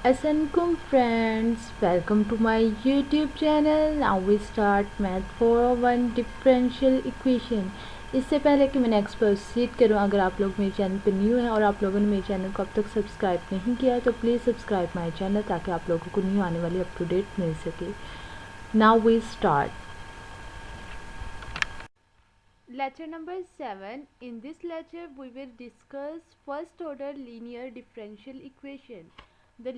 Assalamualaikum friends, welcome to my YouTube channel. Now we start math 401 differential equation. इससे पहले कि मैं next proceed करूँ, अगर आप लोग मेरे चैनल पर न्यू हैं और आप लोगों ने मेरे चैनल को अब तक सब्सक्राइब नहीं किया है तो प्लीज़ सब्सक्राइब माय चैनल ताकि आप लोगों को न्यू आने वाली अप टू डेट मिल सके. Now we start. Lecture number 7. In this lecture we will discuss first order linear differential equation. The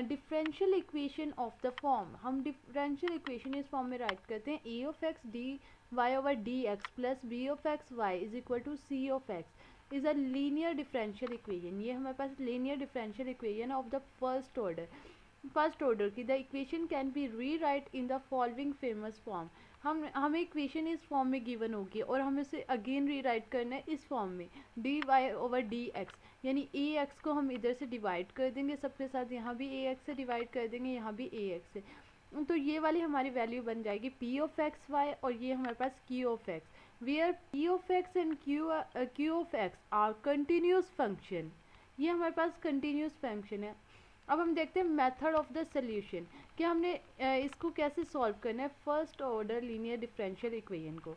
differential equation of the form. हम differential equation इस form में write करते हैं a of x dy over dx plus b of x y is equal to c of x is a linear differential equation. ये हमारे पास linear differential equation of the first order. First order की the equation can be री right in the following famous form. हमें equation इस form में given होगी और हमें इसे अगेन री राइट करना है इस फॉर्म में d y over d x, यानी ए एक्स को हम इधर से डिवाइड कर देंगे सबके साथ, यहाँ भी ए एक्स से डिवाइड कर देंगे, यहाँ भी ए एक्स से. तो ये वाली हमारी वैल्यू बन जाएगी पी ऑफ एक्स वाई और ये हमारे पास q of x, where p of x and q of x are continuous function. ये हमारे पास कंटिन्यूस फंक्शन है. अब हम देखते हैं मेथड ऑफ द सोल्यूशन कि हमने इसको कैसे सॉल्व करना है first order linear differential equation को.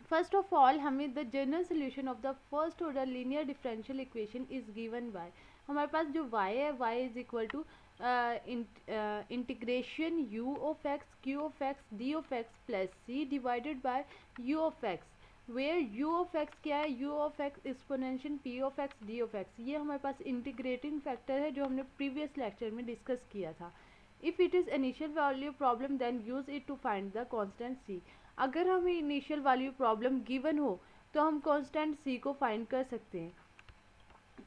फर्स्ट ऑफ ऑल हमें the general solution of the first order linear differential equation is given by, हमारे पास जो y है y is equal to integration u of x q of x d of x plus c divided by u of x, where u of x क्या है, u of x exponential p of x d of x. ये हमारे पास integrating factor है जो हमने previous lecture में discuss किया था. If it is initial value problem then use it to find the constant c. अगर हमें इनिशियल वैल्यू प्रॉब्लम गिवन हो तो हम कांस्टेंट c को फाइंड कर सकते हैं.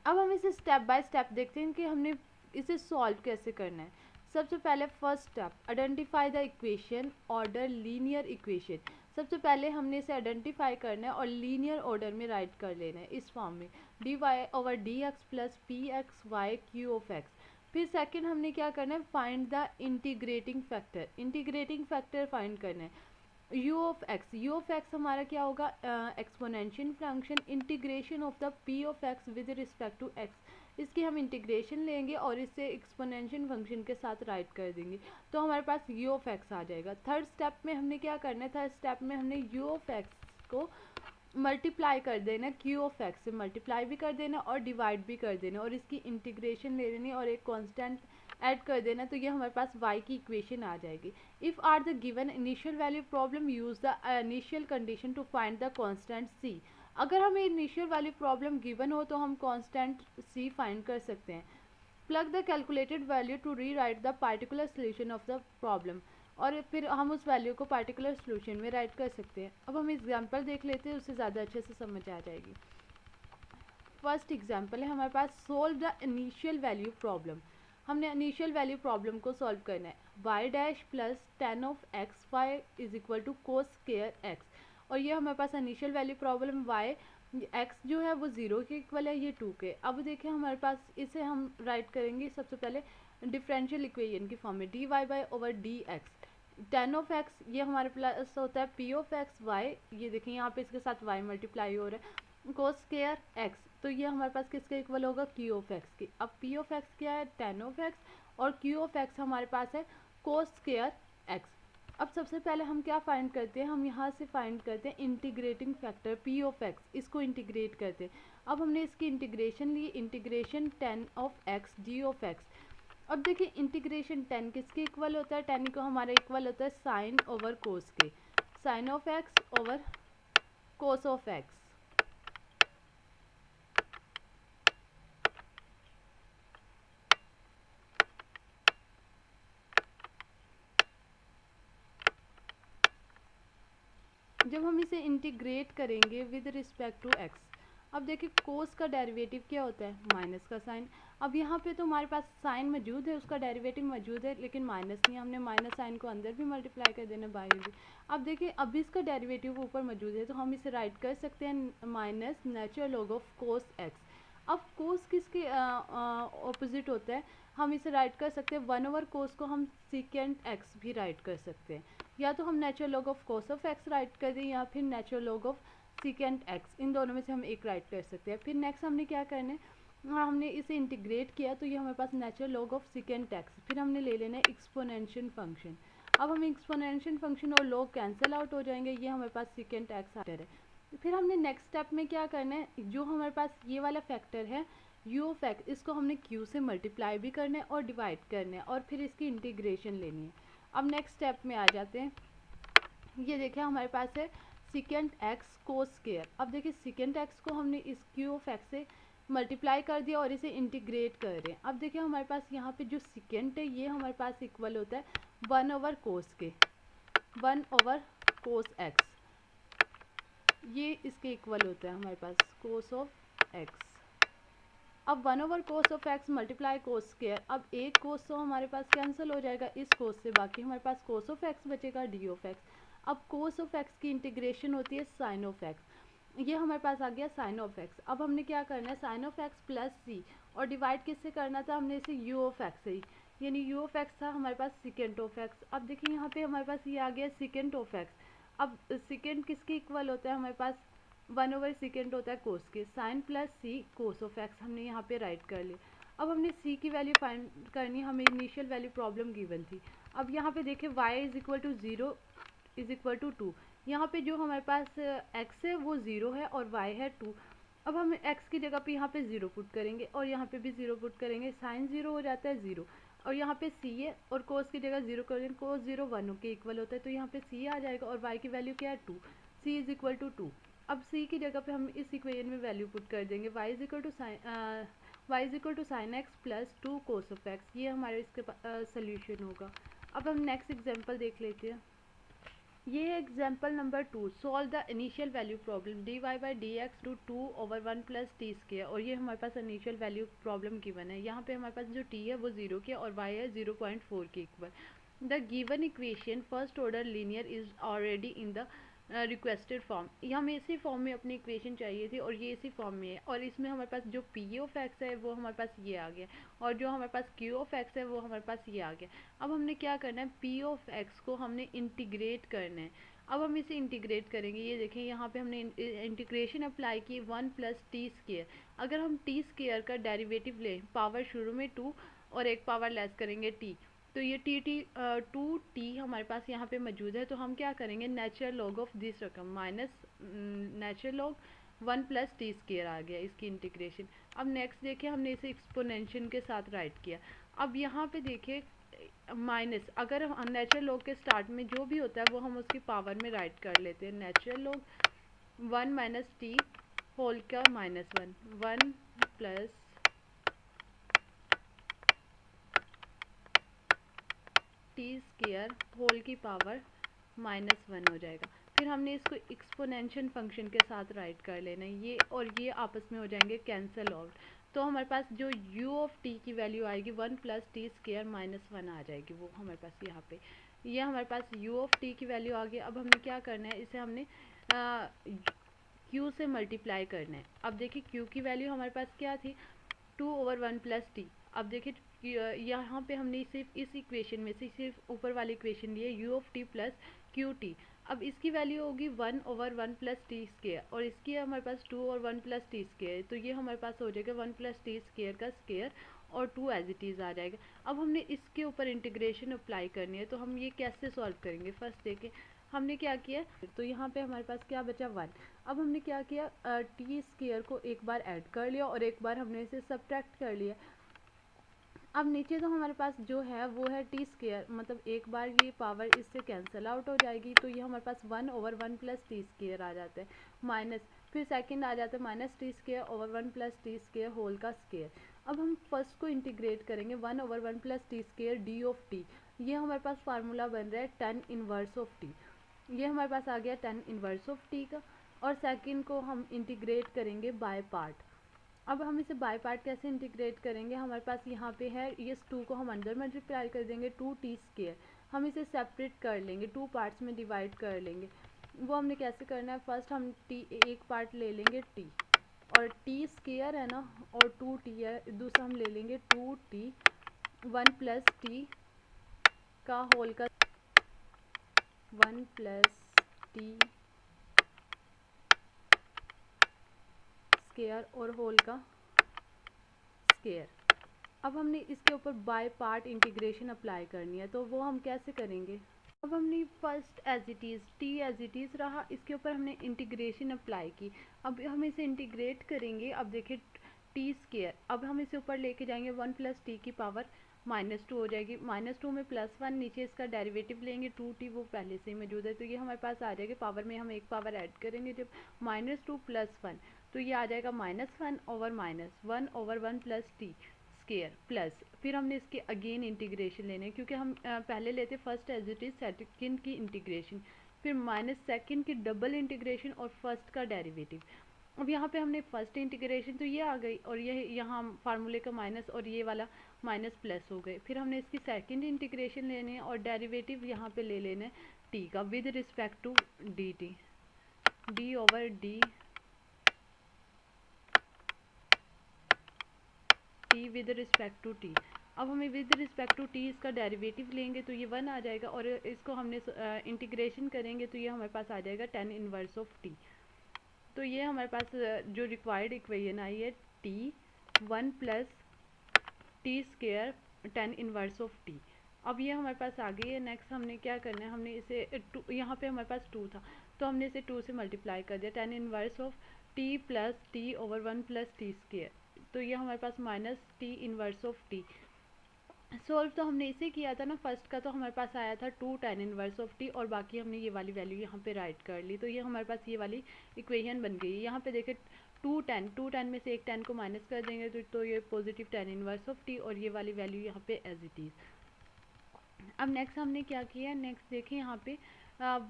अब हम इसे स्टेप बाय स्टेप देखते हैं कि हमने इसे सॉल्व कैसे करना है. सबसे पहले first step, identify the equation order linear equation. सबसे पहले हमने इसे आइडेंटिफाई करना है और लीनियर ऑर्डर में राइट कर लेना है इस फॉर्म में d y over d x plus p x y q of x. फिर सेकंड हमने क्या करना है, find the integrating factor. Integrating factor find करना है u ऑफ एक्स हमारा क्या होगा, exponential function integration of the p of x with respect to x. इसकी हम इंटीग्रेशन लेंगे और इसे एक्सपोनेंशियल फंक्शन के साथ राइट कर देंगे तो हमारे पास u ऑफ x आ जाएगा. थर्ड स्टेप में हमने क्या करना है, थर्ड स्टेप में हमने u ऑफ x को मल्टीप्लाई कर देना, q ऑफ x से मल्टीप्लाई भी कर देना और डिवाइड भी कर देना और इसकी इंटीग्रेशन ले लेनी और एक कांस्टेंट ऐड कर देना तो ये हमारे पास y की इक्वेशन आ जाएगी. If are the given initial value problem use the initial condition to find the constant c. अगर हमें इनिशियल वैल्यू प्रॉब्लम गिवन हो तो हम कांस्टेंट c फाइंड कर सकते हैं. Plug the calculated value to rewrite the particular solution of the problem, और फिर हम उस वैल्यू को पार्टिकुलर सोल्यूशन में राइट कर सकते हैं. अब हम एग्जांपल देख लेते हैं, उससे ज़्यादा अच्छे से समझ आ जाएगी. फर्स्ट एग्जांपल है हमारे पास, solve the initial value problem. हमने इनिशियल वैल्यू प्रॉब्लम को सॉल्व करना है. Y dash plus ten of x y is equal to cos square x, और ये हमारे पास initial value problem y x जो है वो 0 के इक्वल है, ये 2 के. अब देखिए हमारे पास इसे हम राइट करेंगे सबसे पहले डिफरेंशियल इक्वेशन की फॉर्म में d y by over d x. Tan of x ये हमारे प्लस होता है पी ऑफ एक्स वाई, ये देखिए यहाँ पे इसके साथ वाई मल्टीप्लाई हो रहा है, कोस स्क्वायर एक्स, तो ये हमारे पास किसके इक्वल होगा, क्यू ऑफ एक्स की. अब पी ऑफ एक्स क्या है, टेन ऑफ एक्स, और क्यू ऑफ एक्स हमारे पास है कोस स्क्वायर एक्स. अब सबसे पहले हम क्या फाइंड करते हैं, हम यहाँ से फाइंड करते हैं integrating factor p of x, इसको इंटीग्रेट करते हैं. अब हमने इसकी इंटीग्रेशन ली, integration tan of x d of x. अब देखिए इंटीग्रेशन टेन किसके इक्वल होता है, टेन को हमारा इक्वल होता है साइन ओवर कोस के, sine of x over cos of x. जब हम इसे इंटीग्रेट करेंगे विद रिस्पेक्ट टू एक्स, अब देखिए कोस का डेरिवेटिव क्या होता है, माइनस का साइन. अब यहाँ पे तो हमारे पास साइन मौजूद है, उसका डेरिवेटिव मौजूद है, लेकिन माइनस नहीं, हमने माइनस साइन को अंदर भी मल्टीप्लाई कर देना, बाहर भी. अब देखिए अब इसका डेरिवेटिव ऊपर मौजूद है तो हम इसे राइट कर सकते हैं minus natural log of cos x. अब कोस किसके ऑपोजिट होता है, हम इसे राइट कर सकते हैं वन ओवर कोस को हम सीकेंट एक्स भी राइट कर सकते हैं, या तो हम natural log of cos of x write कर दें या फिर natural log of secant x, इन दोनों में से हम एक राइट कर सकते हैं. फिर नेक्स्ट हमने क्या करना है, हमने इसे इंटीग्रेट किया तो ये हमारे पास natural log of second x. फिर हमने ले लेना है एक्सपोनेंशियल फंक्शन। अब हम एक्सपोनेंशियल फंक्शन और लॉग कैंसिल आउट हो जाएंगे, ये हमारे पास सेकेंड एक्स फैक्टर है। फिर हमने नेक्स्ट स्टेप में क्या करना है, जो हमारे पास ये वाला फैक्टर है यू ऑफ एक्स, इसको हमने क्यू से मल्टीप्लाई भी करना है और डिवाइड करना है और फिर इसकी इंटीग्रेशन लेनी है। अब नेक्स्ट स्टेप में आ जाते हैं। ये देखिए हमारे पास है सेकेंड एक्स कोस स्क्वायर। अब देखिए सेकेंड एक्स को हमने इस क्यू ऑफ एक्स से मल्टीप्लाई कर दिया और इसे इंटीग्रेट कर रहे हैं। अब देखिए हमारे पास यहाँ पे जो सेकेंड है ये हमारे पास इक्वल होता है 1/कोस के, 1/कोस एक्स, ये इसके इक्वल होता है हमारे पास कोस ऑफ एक्स। अब 1/कोस of x multiply cos square. अब एक कोस तो हमारे पास कैंसिल हो जाएगा इस कोस से, बाकी हमारे पास कोस ऑफ एक्स बचेगा, डी ऑफ एक्स। अब कोस ऑफ एक्स की इंटीग्रेशन होती है साइन ऑफ एक्स, ये हमारे पास आ गया साइन ऑफ एक्स। अब हमने क्या करना है, साइन ऑफ एक्स प्लस सी, और डिवाइड किससे करना था हमने इसे यू ऑफ एक्स से ही, यानी यू ऑफ एक्स था हमारे पास सेकेंड ऑफ एक्स। अब देखिए यहाँ पे हमारे पास ये आ गया सेकेंड ऑफ एक्स। अब सेकेंड किसके इक्वल होता है हमारे पास, 1/सेकेंड होता है कोस के, sine plus c cos of x हमने यहाँ पे राइट कर लिया। अब हमने सी की वैल्यू फाइंड करनी, हमें इनिशियल वैल्यू प्रॉब्लम गिवन थी। अब यहाँ पे देखिए y is equal to 0 is equal to 2, यहाँ पे जो हमारे पास x है वो 0 है और y है 2। अब हम x की जगह पे यहाँ पे 0 पुट करेंगे और यहाँ पे भी 0 पुट करेंगे, साइन 0 हो जाता है 0, और यहाँ पे c है और कोस की जगह 0 करेंगे, कोस 0 1 के इक्वल होता है, तो यहाँ पे c आ जाएगा और y की वैल्यू क्या है 2, c इज इक्वल टू 2। अब c की जगह पे हम इस इक्वेशन में वैल्यू पुट कर देंगे, y is equal to sine x plus 2 cos of x, ये हमारे इसके सोल्यूशन होगा। अब हम नेक्स्ट एग्जांपल देख लेते हैं। ये है example number 2, solve the initial value problem dy by d x to 2/1 plus t square, और ये हमारे पास इनिशियल वैल्यू प्रॉब्लम गिवन है। यहाँ पे हमारे पास जो t है वो 0 के और y है 0.4 के equal. The given equation first order linear is already in the requested form, हमें इसी फॉर्म में अपनी इक्वेशन चाहिए थी और ये इसी फॉर्म में है, और इसमें हमारे पास जो पी ऑफ एक्स है वो हमारे पास ये आ गया और जो हमारे पास क्यू ऑफ एक्स है वो हमारे पास ये आ गया। अब हमने क्या करना है, पी ऑफ एक्स को हमने इंटीग्रेट करना है। अब हम इसे इंटीग्रेट करेंगे, ये देखें यहाँ पे हमने इंटीग्रेशन अप्लाई की 1 प्लस टी स्क्वायर। अगर हम टी स्क्वायर का डेरिवेटिव लें, पावर शुरू में 2 और एक पावर लेस करेंगे टी, तो ये टू टी हमारे पास यहाँ पे मौजूद है, तो हम क्या करेंगे, नेचुरल लॉग ऑफ दिस रकम minus natural log 1 plus t square आ गया इसकी इंटीग्रेशन। अब नेक्स्ट देखिए हमने इसे एक्सपोनेंशियल के साथ राइट किया। अब यहाँ पे देखिए माइनस, अगर हम नेचुरल लॉग के स्टार्ट में जो भी होता है वो हम उसकी पावर में राइट कर लेते हैं, natural log 1 minus t whole का -1, 1 प्लस टी स्क्वायर होल की पावर -1 हो जाएगा। फिर हमने इसको एक्सपोनेंशियल फंक्शन के साथ राइट कर लेना है, ये और ये आपस में हो जाएंगे कैंसिल आउट, तो हमारे पास जो u ऑफ t की वैल्यू आएगी 1 प्लस टी स्क्वायर -1 आ जाएगी, वो हमारे पास यहाँ पे ये हमारे पास u ऑफ t की वैल्यू आ गई। अब हमें क्या करना है, इसे हमने q से मल्टीप्लाई करना है। अब देखिए q की वैल्यू हमारे पास क्या थी, 2/1 प्लस टी। अब देखिए यहाँ पे हमने सिर्फ इस इक्वेशन में से सिर्फ ऊपर वाली इक्वेशन ली है u of t plus Q T. अब इसकी वैल्यू होगी 1/1 प्लस टी स्क्वायर और इसकी हमारे पास 2/1 प्लस टी स्क्वायर, तो ये हमारे पास हो जाएगा 1 प्लस टी स्क्वायर का स्क्वायर और 2 एज इट इज़ आ जाएगा। अब हमने इसके ऊपर इंटीग्रेशन अप्लाई करनी है, तो हम ये कैसे सॉल्व करेंगे, फर्स्ट देखें हमने क्या किया, तो यहाँ पे हमारे पास क्या बचा 1। अब हमने क्या किया, टी स्क्वायर को एक बार ऐड कर लिया और एक बार हमने इसे सब्ट्रैक्ट कर लिया। अब नीचे तो हमारे पास जो है वो है टी स्क्वायर, मतलब एक बार ये पावर इससे कैंसिल आउट हो जाएगी, तो ये हमारे पास 1/1 प्लस टी स्क्वायर आ जाता है माइनस, फिर सेकंड आ जाता है minus t square over 1 plus t square whole का स्क्वायर। अब हम फर्स्ट को इंटीग्रेट करेंगे 1/1 plus t square d of t, ये हमारे पास फार्मूला बन रहा है tan इनवर्स ऑफ टी, ये हमारे पास आ गया tan इनवर्स ऑफ टी का। और सेकंड को हम इंटीग्रेट करेंगे बाय पार्ट। अब हम इसे बाय पार्ट कैसे इंटीग्रेट करेंगे, हमारे पास यहाँ पे है ये 2 को हम अंदर मल्टीप्लाई कर देंगे 2t स्क्वायर, हम इसे सेपरेट कर लेंगे, 2 पार्ट्स में डिवाइड कर लेंगे। वो हमने कैसे करना है, फर्स्ट हम t एक पार्ट ले लेंगे t, और t स्क्वायर है ना और 2t है, दूसरा हम ले लेंगे 2t 1 प्लस t का होल का 1 प्लस t स्क्वायर और होल का स्केयर। अब हमने इसके ऊपर बाय पार्ट इंटीग्रेशन अप्लाई करनी है, तो वो हम कैसे करेंगे। अब हमने first as it is t as it is रहा, इसके ऊपर हमने इंटीग्रेशन अप्लाई की। अब हम इसे इंटीग्रेट करेंगे। अब देखिए टी स्केयर, अब हम इसे ऊपर लेके जाएंगे 1 प्लस टी की पावर -2 हो जाएगी। -2 में +1, नीचे इसका डेरिवेटिव लेंगे 2t, वो पहले से ही मौजूद है, तो ये हमारे पास आ जाएगा। पावर में हम एक पावर ऐड करेंगे जब -2 + 1, तो ये आ जाएगा -1 over -1 over 1 plus t square plus. फिर हमने इसके अगेन इंटीग्रेशन लेने, क्योंकि हम पहले लेते first as it is second की इंटीग्रेशन, फिर -2 की डबल इंटीग्रेशन और फर्स्ट का डेरिवेटिव। अब यहाँ पे हमने फर्स्ट इंटीग्रेशन तो ये आ गई, और ये यहाँ फार्मूले का माइनस और ये वाला माइनस प्लस हो गए। फिर हमने इसकी सेकंड इंटीग्रेशन लेने हैं और डेरिवेटिव यहाँ पे ले लेना है टी का with respect to d t, d over d t with respect to t. अब हमें विद रिस्पेक्ट टू टी इसका डेरिवेटिव लेंगे तो ये 1 आ जाएगा, और इसको हमने इंटीग्रेशन करेंगे तो ये हमारे पास आ जाएगा tan इनवर्स ऑफ टी। तो ये हमारे पास जो रिक्वायर्ड इक्वेशन आई है T 1 plus t square tan inverse of T. अब ये हमारे पास आ गई है। नेक्स्ट हमने क्या करना है, हमने इसे यहाँ पे हमारे पास 2 था, तो हमने इसे 2 से मल्टीप्लाई कर दिया। tan inverse of t plus t over 1 plus t square, तो ये हमारे पास minus t inverse of t. Solve तो हमने इसे किया था ना फर्स्ट का, तो हमारे पास आया था 2 tan इनवर्स ऑफ टी, और बाकी हमने ये वाली वैल्यू यहाँ पे राइट कर ली, तो ये हमारे पास ये वाली इक्वेशन बन गई। यहाँ पे देखें 2 tan में से एक tan को माइनस कर देंगे तो ये positive tan inverse of t, और ये वाली वैल्यू यहाँ पे एज इट इज़। अब नेक्स्ट हमने क्या किया, नेक्स्ट देखिए यहाँ पे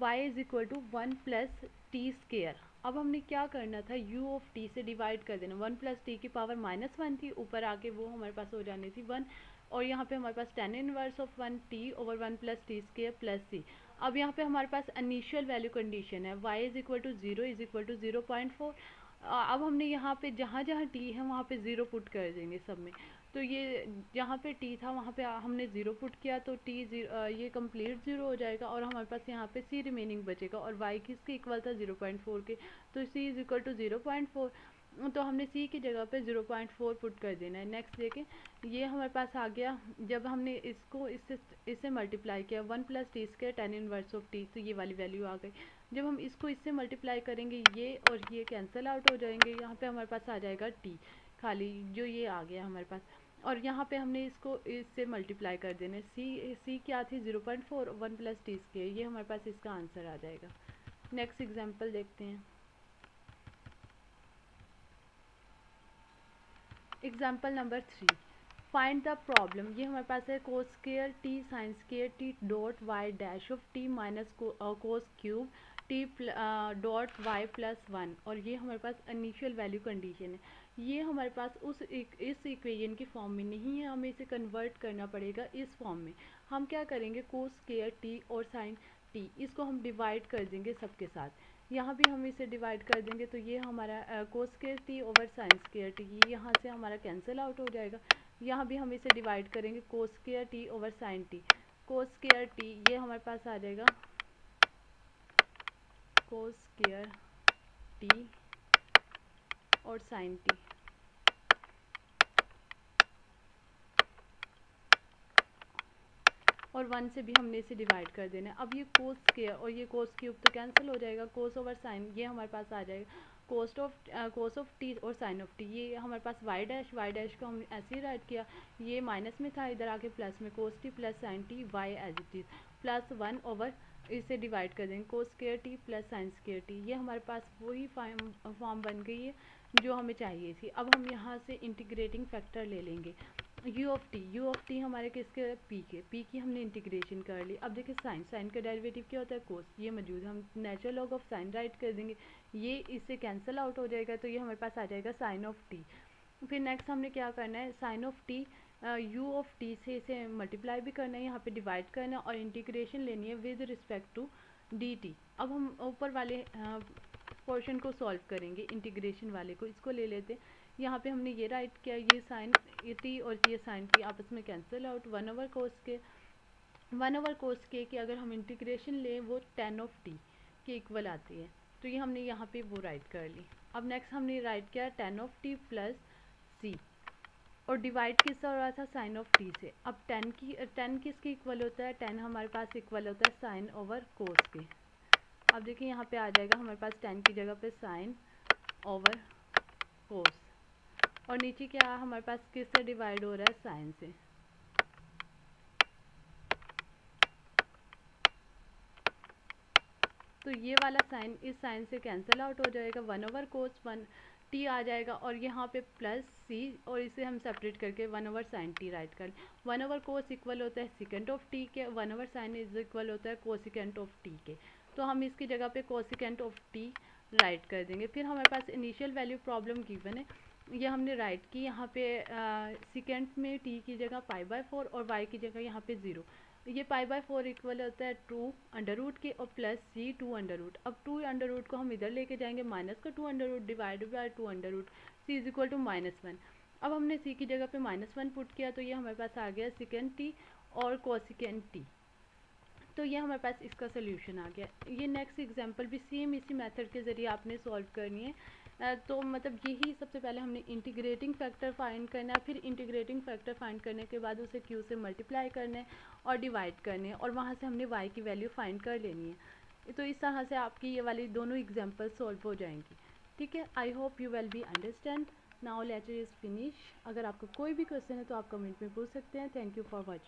y is equal to 1 plus t square. अब हमने क्या करना था, u ऑफ t से डिवाइड कर देना। 1 प्लस टी की पावर -1 थी, ऊपर आके वो हमारे पास हो जानी थी 1, और यहाँ पे हमारे पास tan inverse of 1 t over 1 plus t square plus c। अब यहाँ पे हमारे पास इनिशियल वैल्यू कंडीशन है y is equal to 0 is equal to 0.4। अब हमने यहाँ पे जहाँ जहाँ t है वहाँ पे 0 पुट कर देंगे सब में। तो ये जहाँ पे t था वहाँ पे हमने 0 पुट किया, तो t ये कंप्लीट 0 हो जाएगा, और हमारे पास यहाँ पे c रिमेनिंग बचेगा, और y किसके इक्वल था 0.4 के, तो c इज इक्वल टू 0.4, तो हमने c की जगह पे 0.4 पुट कर देना है। नेक्स्ट देखें, ये हमारे पास आ गया। जब हमने इसको इससे मल्टीप्लाई किया 1 plus t square tan inverse of T, तो ये वाली वैल्यू आ गई। जब हम इसको इससे मल्टीप्लाई करेंगे ये और ये कैंसिल आउट हो जाएंगे, यहाँ पे हमारे पास आ जाएगा t खाली, जो ये आ गया हमारे पास। और यहाँ पे हमने इसको इससे मल्टीप्लाई कर देना। c क्या थी 0.4, 1 प्लस टी स्क्वायर, ये हमारे पास इसका आंसर आ जाएगा। नेक्स्ट एग्जांपल देखते हैं। Example number 3, find the problem. ये हमारे पास है cos square t sine square t dot y dash of t minus cos cube t dot y plus 1, और ये हमारे पास इनिशियल वैल्यू कंडीशन है। ये हमारे पास इस इक्वेशन की फॉर्म में नहीं है, हमें इसे कन्वर्ट करना पड़ेगा इस फॉर्म में। हम क्या करेंगे, कोस स्क्वायर टी और साइन टी, इसको हम डिवाइड कर देंगे सबके साथ। यहाँ भी हम इसे डिवाइड कर देंगे, तो ये हमारा कोस square t over sign square t, ये यहाँ से हमारा कैंसिल आउट हो जाएगा। यहाँ भी हम इसे डिवाइड करेंगे, cos square t over sine t, cos square t, ये हमारे पास आ जाएगा कोस स्क्वायर टी और साइन टी, और 1 से भी हमने इसे डिवाइड कर देना है। अब ये कोस स्क्वायर और ये कोस क्यूब तो कैंसिल हो जाएगा, कोस ओवर साइन ये हमारे पास आ जाएगा कोस ऑफ टी और साइन ऑफ टी, ये हमारे पास वाई डैश को हमने ऐसे ही राइट किया, ये माइनस में था, इधर आके प्लस में, cos t plus sine t y as it is plus 1 over, इसे डिवाइड कर देंगे cos square t plus sine square t, ये हमारे पास वही फॉर्म बन गई है जो हमें चाहिए थी। अब हम यहाँ से इंटीग्रेटिंग फैक्टर ले लेंगे यू ऑफ टी हमारे किसके, पी की हमने इंटीग्रेशन कर ली। अब देखिए साइन का डेरिवेटिव क्या होता है, कोस, ये मौजूद है, हम natural log of sine right कर देंगे, ये इससे कैंसिल आउट हो जाएगा, तो ये हमारे पास आ जाएगा साइन ऑफ टी। फिर नेक्स्ट हमने क्या करना है, sine of t u of t से इसे मल्टीप्लाई भी करना है, यहाँ पे डिवाइड करना है, और इंटीग्रेशन लेनी है with respect to d t. अब हम ऊपर वाले पोर्शन को सॉल्व करेंगे, इंटीग्रेशन वाले को, इसको ले लेते हैं। यहाँ पे हमने ये राइट किया, ये साइन ये टी और ये साइन टी आपस में कैंसिल आउट, 1 ओवर कोस के की अगर हम इंटीग्रेशन लें वो tan ऑफ टी के इक्वल आती है, तो ये हमने यहाँ पे वो राइट कर ली। अब नेक्स्ट हमने राइट किया tan ऑफ टी प्लस सी, और डिवाइड किससे हो रहा था, साइन ऑफ टी से। अब टेन किसके इक्वल होता है, 10 हमारे पास इक्वल होता है साइन ओवर कोस के। अब देखिए यहाँ पे आ जाएगा हमारे पास 10 की जगह पे साइन ओवर कोस, और नीचे क्या हमारे पास किससे डिवाइड हो रहा है, साइन से। तो ये वाला साइन इस साइन से कैंसिल आउट हो जाएगा, 1/cos 1 टी आ जाएगा, और यहाँ पे प्लस सी, और इसे हम सेपरेट करके 1/sin t राइट कर। 1/cos इक्वल होता है सेकेंड ऑफ टी के, 1/sin इज इक्वल होता है कोसिकेंट ऑफ टी के। तो हम इसकी जगह पे कोसिकेंट ऑफ टी राइट कर देंगे। फिर हमारे पास इनिशियल वैल्यू प्रॉब्लम गिवन है, ये हमने राइट की यहाँ पे सेकेंड में टी की जगह π/4 और y की जगह यहाँ पे 0। ये π/4 इक्वल होता है 2 अंडर रूट के, और प्लस सी 2 अंडर रूट। अब 2 अंडर रूट को हम इधर लेके जाएंगे, माइनस का 2 under root divided by 2 under root, c is equal to -1। अब हमने सी की जगह पे -1 पुट किया, तो ये हमारे पास आ गया सेकेंड टी और कोसिकेंट टी। तो ये हमारे पास इसका सोल्यूशन आ गया। ये नेक्स्ट एग्जांपल भी सेम इसी मेथड के ज़रिए आपने सॉल्व करनी है। तो मतलब यही सबसे पहले हमने इंटीग्रेटिंग फैक्टर फाइंड करना है, फिर इंटीग्रेटिंग फैक्टर फाइंड करने के बाद उसे क्यू से मल्टीप्लाई करना है और डिवाइड करने हैं, और वहाँ से हमने वाई की वैल्यू फाइंड कर लेनी है। तो इस तरह से आपकी ये वाली दोनों एग्जाम्पल सॉल्व हो जाएंगी। ठीक है, I hope you will be understand. Now lecture is finish. अगर आपका कोई भी क्वेश्चन है तो आप कमेंट में पूछ सकते हैं। Thank you for watching.